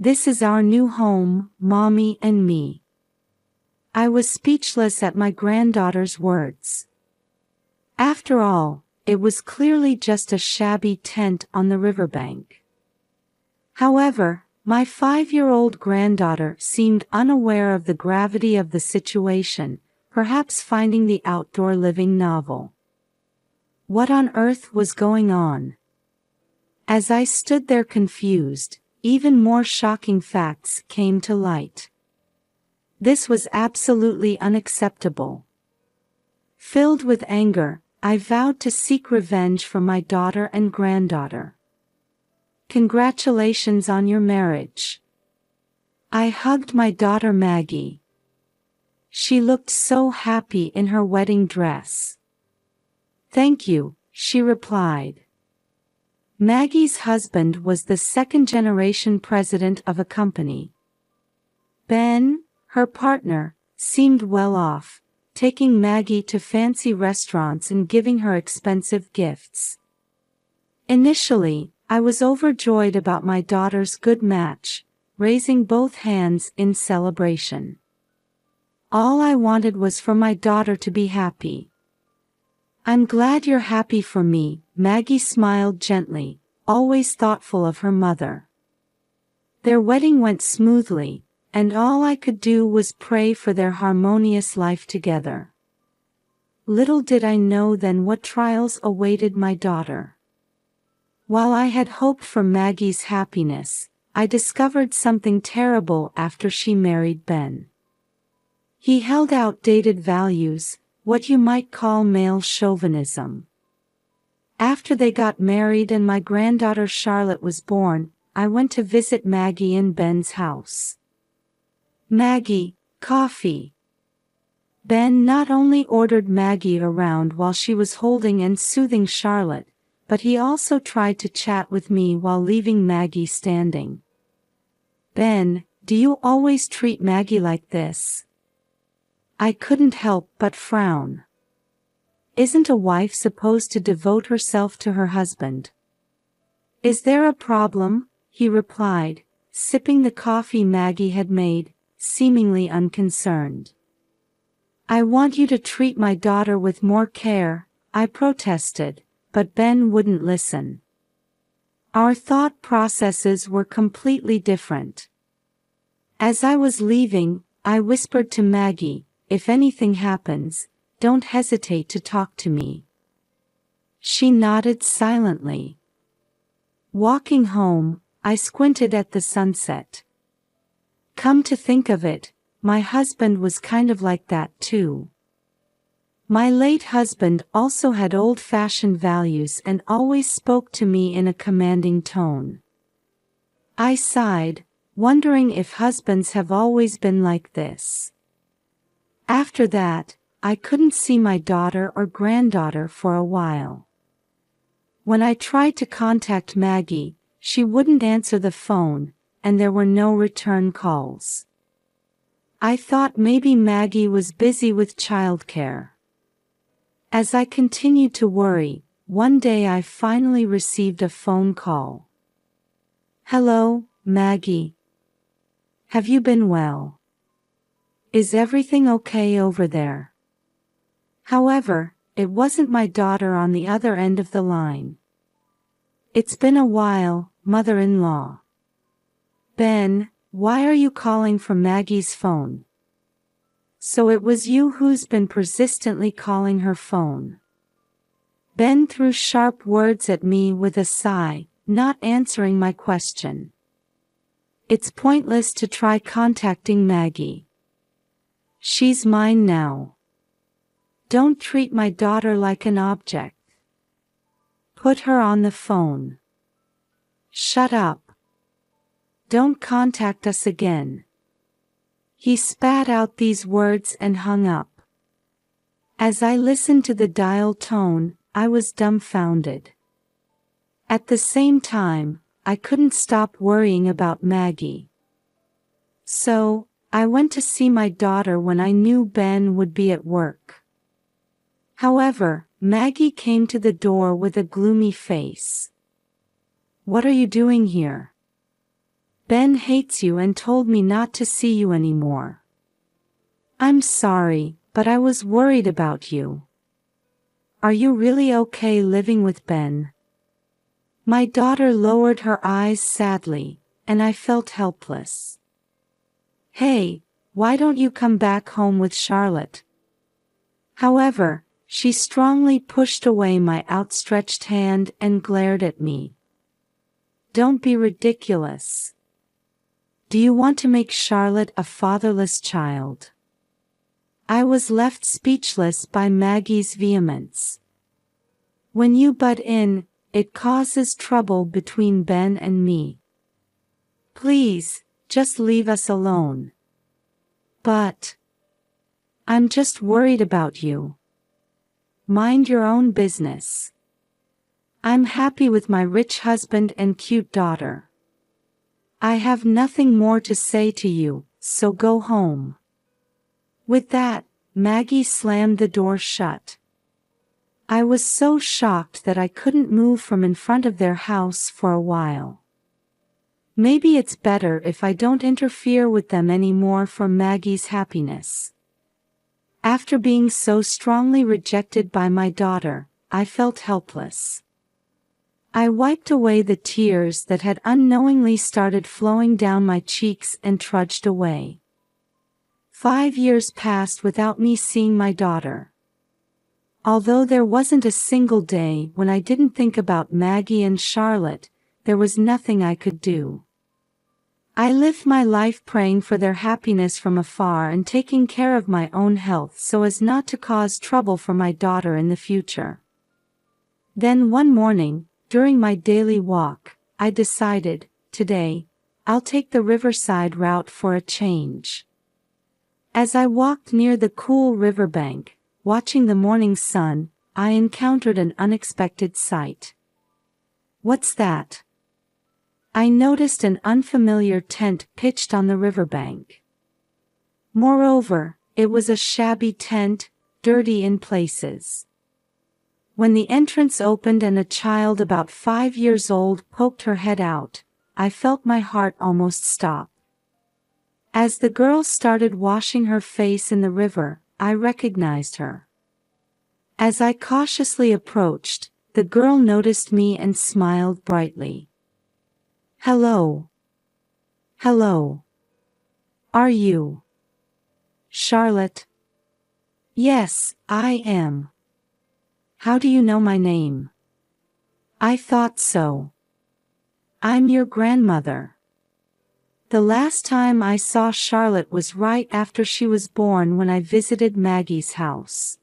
This is our new home, Mommy and me." I was speechless at my granddaughter's words. After all, it was clearly just a shabby tent on the riverbank. However, my 5-year-old granddaughter seemed unaware of the gravity of the situation, perhaps finding the outdoor living novel. What on earth was going on? As I stood there confused, even more shocking facts came to light. This was absolutely unacceptable. Filled with anger, I vowed to seek revenge for my daughter and granddaughter. "Congratulations on your marriage." I hugged my daughter Maggie. She looked so happy in her wedding dress. "Thank you," she replied. Maggie's husband was the second-generation president of a company. Ben, her partner, seemed well off, taking Maggie to fancy restaurants and giving her expensive gifts. Initially, I was overjoyed about my daughter's good match, raising both hands in celebration. All I wanted was for my daughter to be happy. "I'm glad you're happy for me," Maggie smiled gently, always thoughtful of her mother. Their wedding went smoothly, and all I could do was pray for their harmonious life together. Little did I know then what trials awaited my daughter. While I had hoped for Maggie's happiness, I discovered something terrible after she married Ben. He held outdated values, what you might call male chauvinism. After they got married and my granddaughter Charlotte was born, I went to visit Maggie in Ben's house. "Maggie, coffee." Ben not only ordered Maggie around while she was holding and soothing Charlotte, but he also tried to chat with me while leaving Maggie standing. "Ben, do you always treat Maggie like this?" I couldn't help but frown. Isn't a wife supposed to devote herself to her husband? "Is there a problem?" he replied, sipping the coffee Maggie had made, seemingly unconcerned. "I want you to treat my daughter with more care," I protested, but Ben wouldn't listen. Our thought processes were completely different. As I was leaving, I whispered to Maggie, "If anything happens, don't hesitate to talk to me." She nodded silently. Walking home, I squinted at the sunset. Come to think of it, my husband was kind of like that too. My late husband also had old-fashioned values and always spoke to me in a commanding tone. I sighed, wondering if husbands have always been like this. After that, I couldn't see my daughter or granddaughter for a while. When I tried to contact Maggie, she wouldn't answer the phone, and there were no return calls. I thought maybe Maggie was busy with childcare. As I continued to worry, one day I finally received a phone call. "Hello, Maggie. Have you been well? Is everything okay over there?" However, it wasn't my daughter on the other end of the line. "It's been a while, mother-in-law." "Ben, why are you calling from Maggie's phone?" "So it was you who's been persistently calling her phone." Ben threw sharp words at me with a sigh, not answering my question. "It's pointless to try contacting Maggie. She's mine now. Don't treat my daughter like an object. Put her on the phone. Shut up. Don't contact us again." He spat out these words and hung up. As I listened to the dial tone, I was dumbfounded. At the same time, I couldn't stop worrying about Maggie. So, I went to see my daughter when I knew Ben would be at work. However, Maggie came to the door with a gloomy face. "What are you doing here?" Ben hates you and told me not to see you anymore. I'm sorry, but I was worried about you. Are you really okay living with Ben? My daughter lowered her eyes sadly, and I felt helpless. Hey, why don't you come back home with Charlotte? However, she strongly pushed away my outstretched hand and glared at me. Don't be ridiculous. Do you want to make Charlotte a fatherless child? I was left speechless by Maggie's vehemence. When you butt in, it causes trouble between Ben and me. Please, just leave us alone. But I'm just worried about you. Mind your own business. I'm happy with my rich husband and cute daughter. I have nothing more to say to you, so go home. With that, Maggie slammed the door shut. I was so shocked that I couldn't move from in front of their house for a while. Maybe it's better if I don't interfere with them anymore for Maggie's happiness. After being so strongly rejected by my daughter, I felt helpless. I wiped away the tears that had unknowingly started flowing down my cheeks and trudged away. 5 years passed without me seeing my daughter. Although there wasn't a single day when I didn't think about Maggie and Charlotte, there was nothing I could do. I lived my life praying for their happiness from afar and taking care of my own health so as not to cause trouble for my daughter in the future. Then one morning, during my daily walk, I decided, today, I'll take the riverside route for a change. As I walked near the cool riverbank, watching the morning sun, I encountered an unexpected sight. What's that? I noticed an unfamiliar tent pitched on the riverbank. Moreover, it was a shabby tent, dirty in places. When the entrance opened and a child about 5 years old poked her head out, I felt my heart almost stop. As the girl started washing her face in the river, I recognized her. As I cautiously approached, the girl noticed me and smiled brightly. Hello. Hello. Are you Charlotte? Yes, I am. How do you know my name? I thought so. I'm your grandmother. The last time I saw Charlotte was right after she was born when I visited Maggie's house.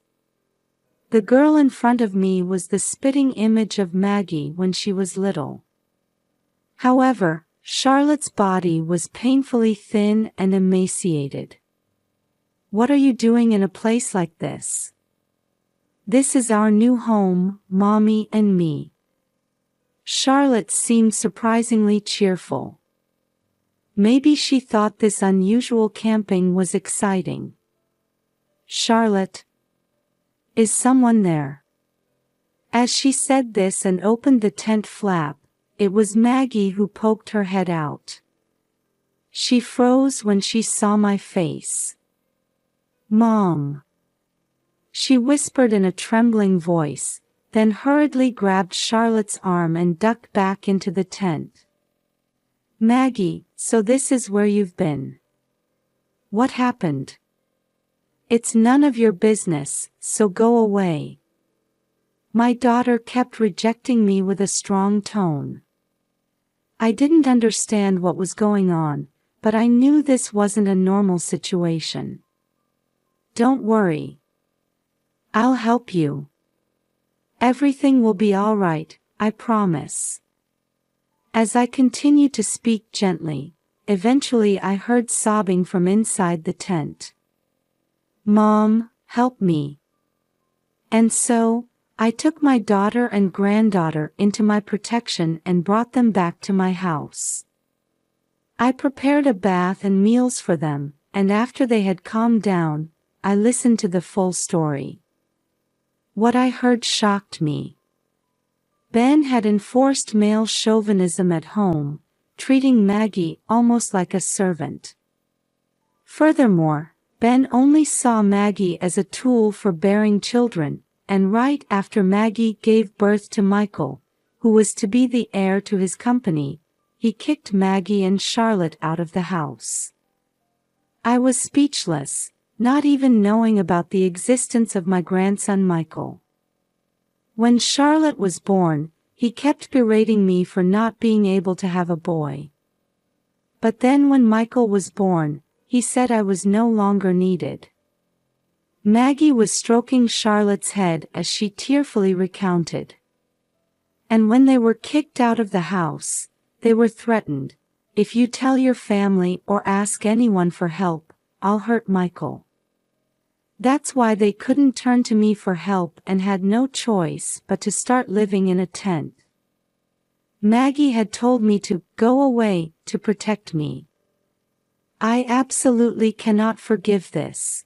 The girl in front of me was the spitting image of Maggie when she was little. However, Charlotte's body was painfully thin and emaciated. What are you doing in a place like this? This is our new home, Mommy and me. Charlotte seemed surprisingly cheerful. Maybe she thought this unusual camping was exciting. Charlotte, is someone there? As she said this and opened the tent flap, it was Maggie who poked her head out. She froze when she saw my face. Mom. She whispered in a trembling voice, then hurriedly grabbed Charlotte's arm and ducked back into the tent. Maggie, so this is where you've been. What happened? It's none of your business, so go away. My daughter kept rejecting me with a strong tone. I didn't understand what was going on, but I knew this wasn't a normal situation. Don't worry. I'll help you. Everything will be all right, I promise. As I continued to speak gently, eventually I heard sobbing from inside the tent. Mom, help me. And so, I took my daughter and granddaughter into my protection and brought them back to my house. I prepared a bath and meals for them, and after they had calmed down, I listened to the full story. What I heard shocked me. Ben had enforced male chauvinism at home, treating Maggie almost like a servant. Furthermore, Ben only saw Maggie as a tool for bearing children, and right after Maggie gave birth to Michael, who was to be the heir to his company, he kicked Maggie and Charlotte out of the house. I was speechless, not even knowing about the existence of my grandson Michael. When Charlotte was born, he kept berating me for not being able to have a boy. But then when Michael was born, he said I was no longer needed. Maggie was stroking Charlotte's head as she tearfully recounted. And when they were kicked out of the house, they were threatened, "If you tell your family or ask anyone for help, I'll hurt Michael." That's why they couldn't turn to me for help and had no choice but to start living in a tent. Maggie had told me to go away to protect me. I absolutely cannot forgive this.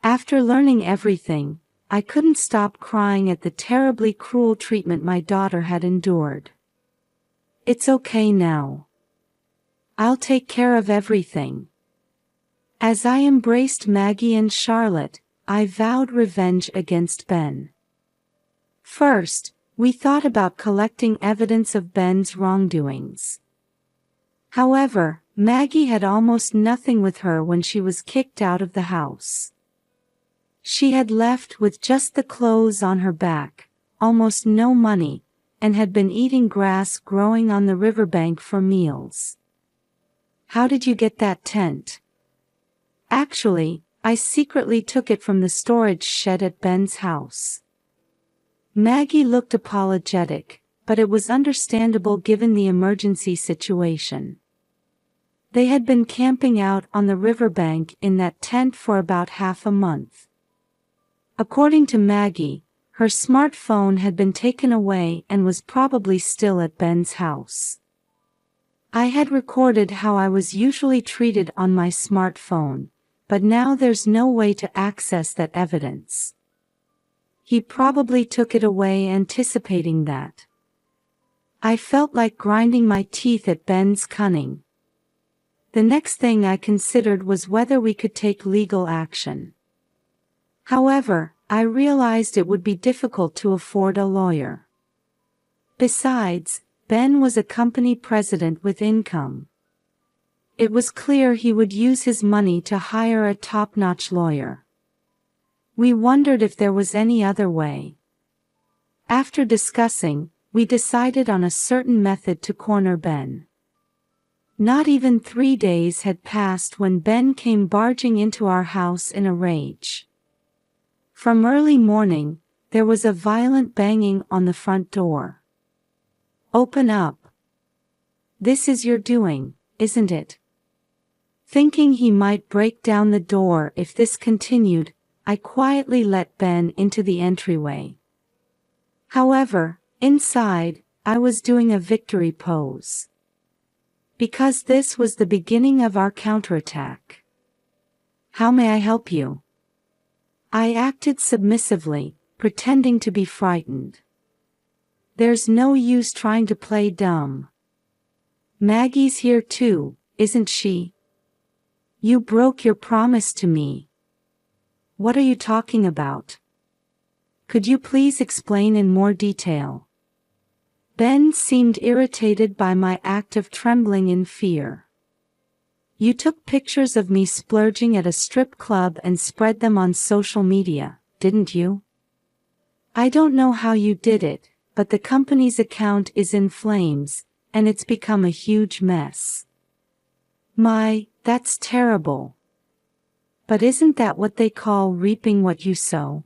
After learning everything, I couldn't stop crying at the terribly cruel treatment my daughter had endured. It's okay now. I'll take care of everything. As I embraced Maggie and Charlotte, I vowed revenge against Ben. First, we thought about collecting evidence of Ben's wrongdoings. However, Maggie had almost nothing with her when she was kicked out of the house. She had left with just the clothes on her back, almost no money, and had been eating grass growing on the riverbank for meals. "How did you get that tent?" "Actually, I secretly took it from the storage shed at Ben's house." Maggie looked apologetic, but it was understandable given the emergency situation. They had been camping out on the riverbank in that tent for about half a month. According to Maggie, her smartphone had been taken away and was probably still at Ben's house. I had recorded how I was usually treated on my smartphone, but now there's no way to access that evidence. He probably took it away anticipating that. I felt like grinding my teeth at Ben's cunning. The next thing I considered was whether we could take legal action. However, I realized it would be difficult to afford a lawyer. Besides, Ben was a company president with income. It was clear he would use his money to hire a top-notch lawyer. We wondered if there was any other way. After discussing, we decided on a certain method to corner Ben. Not even 3 days had passed when Ben came barging into our house in a rage. From early morning, there was a violent banging on the front door. "Open up. This is your doing, isn't it?" Thinking he might break down the door if this continued, I quietly let Ben into the entryway. However, inside, I was doing a victory pose. Because this was the beginning of our counterattack. "How may I help you?" I acted submissively, pretending to be frightened. "There's no use trying to play dumb. Maggie's here too, isn't she? You broke your promise to me." "What are you talking about? Could you please explain in more detail?" Ben seemed irritated by my act of trembling in fear. "You took pictures of me splurging at a strip club and spread them on social media, didn't you? I don't know how you did it, but the company's account is in flames, and it's become a huge mess." That's terrible. But isn't that what they call reaping what you sow?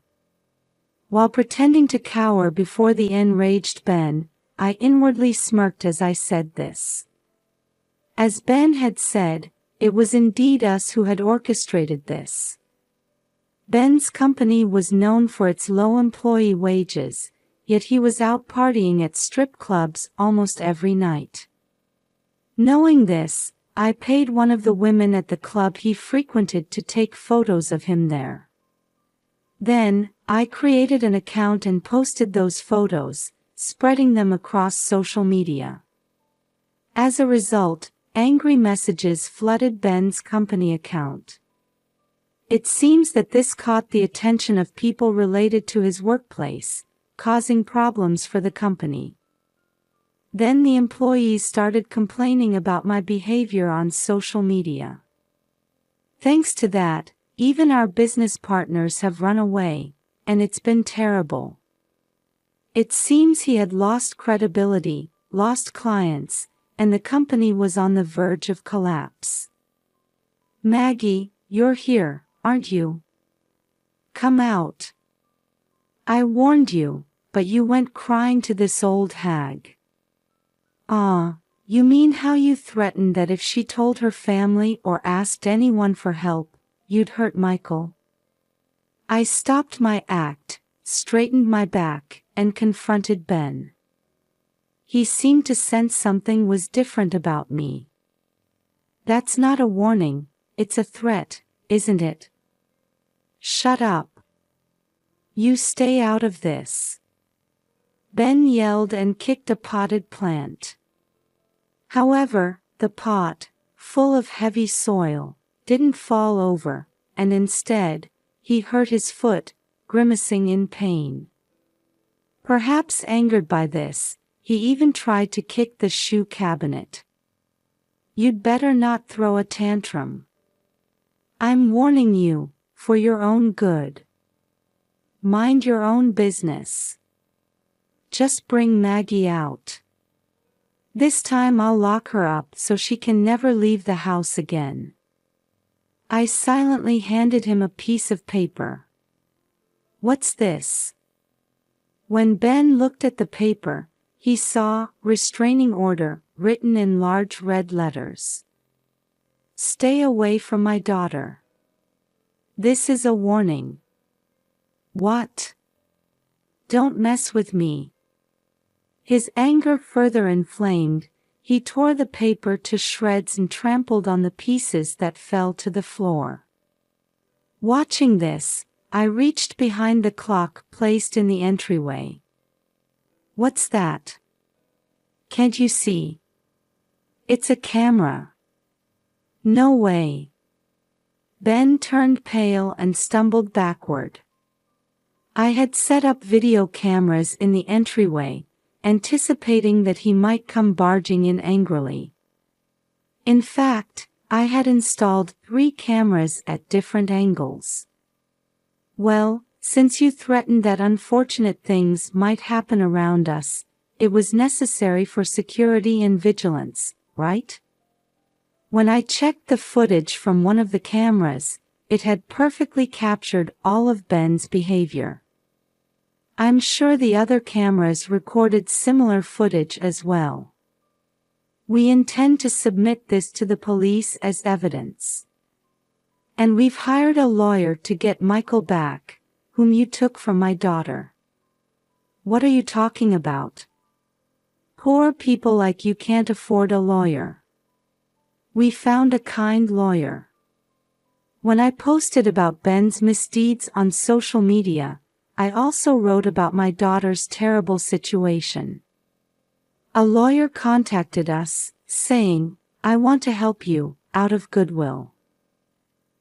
While pretending to cower before the enraged Ben, I inwardly smirked as I said this. As Ben had said, it was indeed us who had orchestrated this. Ben's company was known for its low employee wages, yet he was out partying at strip clubs almost every night. Knowing this, I paid one of the women at the club he frequented to take photos of him there. Then, I created an account and posted those photos, spreading them across social media. As a result, angry messages flooded Ben's company account. It seems that this caught the attention of people related to his workplace, causing problems for the company. Then the employees started complaining about my behavior on social media. Thanks to that, even our business partners have run away, and it's been terrible. It seems he had lost credibility, lost clients, and the company was on the verge of collapse. Maggie, you're here, aren't you? Come out. I warned you, but you went crying to this old hag. Ah, you mean how you threatened that if she told her family or asked anyone for help, you'd hurt Michael? I stopped my act, straightened my back, and confronted Ben. He seemed to sense something was different about me. That's not a warning, it's a threat, isn't it? Shut up. You stay out of this. Ben yelled and kicked a potted plant. However, the pot, full of heavy soil, didn't fall over, and instead, he hurt his foot, grimacing in pain. Perhaps angered by this, he even tried to kick the shoe cabinet. You'd better not throw a tantrum. I'm warning you, for your own good. Mind your own business. Just bring Maggie out. This time I'll lock her up so she can never leave the house again. I silently handed him a piece of paper. What's this? When Ben looked at the paper, he saw restraining order written in large red letters. Stay away from my daughter. This is a warning. What? Don't mess with me. His anger further inflamed, he tore the paper to shreds and trampled on the pieces that fell to the floor. Watching this, I reached behind the clock placed in the entryway. What's that? Can't you see? It's a camera. No way. Ben turned pale and stumbled backward. I had set up video cameras in the entryway, anticipating that he might come barging in angrily. In fact, I had installed 3 cameras at different angles. Well, since you threatened that unfortunate things might happen around us, it was necessary for security and vigilance, right? When I checked the footage from one of the cameras, it had perfectly captured all of Ben's behavior. I'm sure the other cameras recorded similar footage as well. We intend to submit this to the police as evidence. And we've hired a lawyer to get Michael back, whom you took from my daughter. What are you talking about? Poor people like you can't afford a lawyer. We found a kind lawyer. When I posted about Ben's misdeeds on social media, I also wrote about my daughter's terrible situation. A lawyer contacted us, saying, I want to help you, out of goodwill.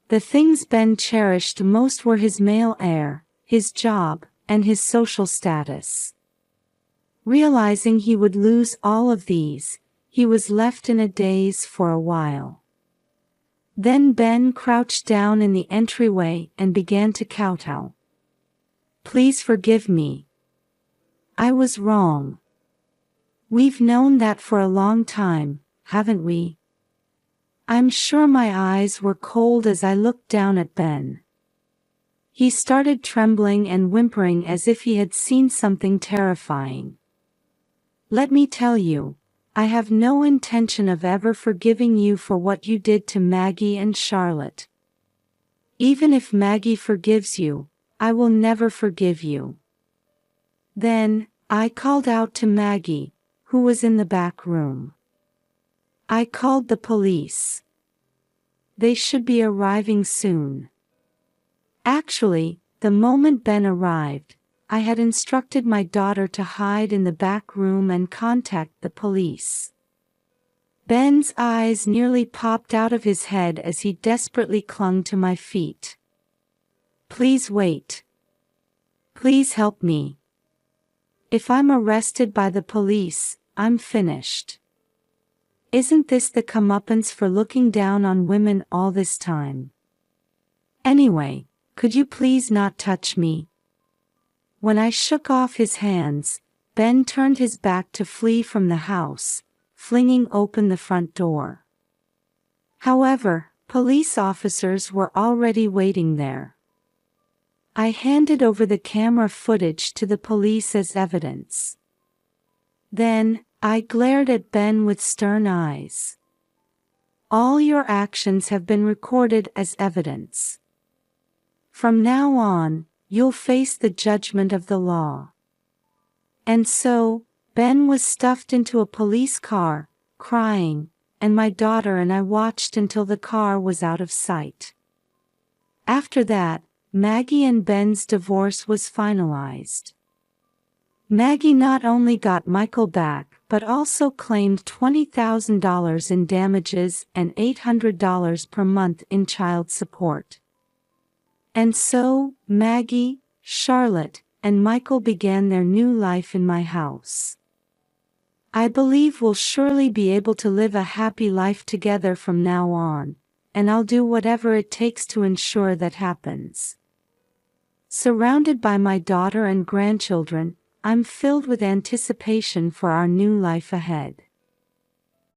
The things Ben cherished most were his male heir, his job, and his social status. Realizing he would lose all of these, he was left in a daze for a while. Then Ben crouched down in the entryway and began to kowtow. Please forgive me. I was wrong. We've known that for a long time, haven't we? I'm sure my eyes were cold as I looked down at Ben. He started trembling and whimpering as if he had seen something terrifying. Let me tell you, I have no intention of ever forgiving you for what you did to Maggie and Charlotte. Even if Maggie forgives you, I will never forgive you. Then, I called out to Maggie, who was in the back room. I called the police. They should be arriving soon. Actually, the moment Ben arrived, I had instructed my daughter to hide in the back room and contact the police. Ben's eyes nearly popped out of his head as he desperately clung to my feet. Please wait. Please help me. If I'm arrested by the police, I'm finished. Isn't this the comeuppance for looking down on women all this time? Anyway, could you please not touch me? When I shook off his hands, Ben turned his back to flee from the house, flinging open the front door. However, police officers were already waiting there. I handed over the camera footage to the police as evidence. Then, I glared at Ben with stern eyes. All your actions have been recorded as evidence. From now on, you'll face the judgment of the law. And so, Ben was stuffed into a police car, crying, and my daughter and I watched until the car was out of sight. After that, Maggie and Ben's divorce was finalized. Maggie not only got Michael back but also claimed $20,000 in damages and $800 per month in child support. And so, Maggie, Charlotte, and Michael began their new life in my house. I believe we'll surely be able to live a happy life together from now on, and I'll do whatever it takes to ensure that happens. Surrounded by my daughter and grandchildren, I'm filled with anticipation for our new life ahead.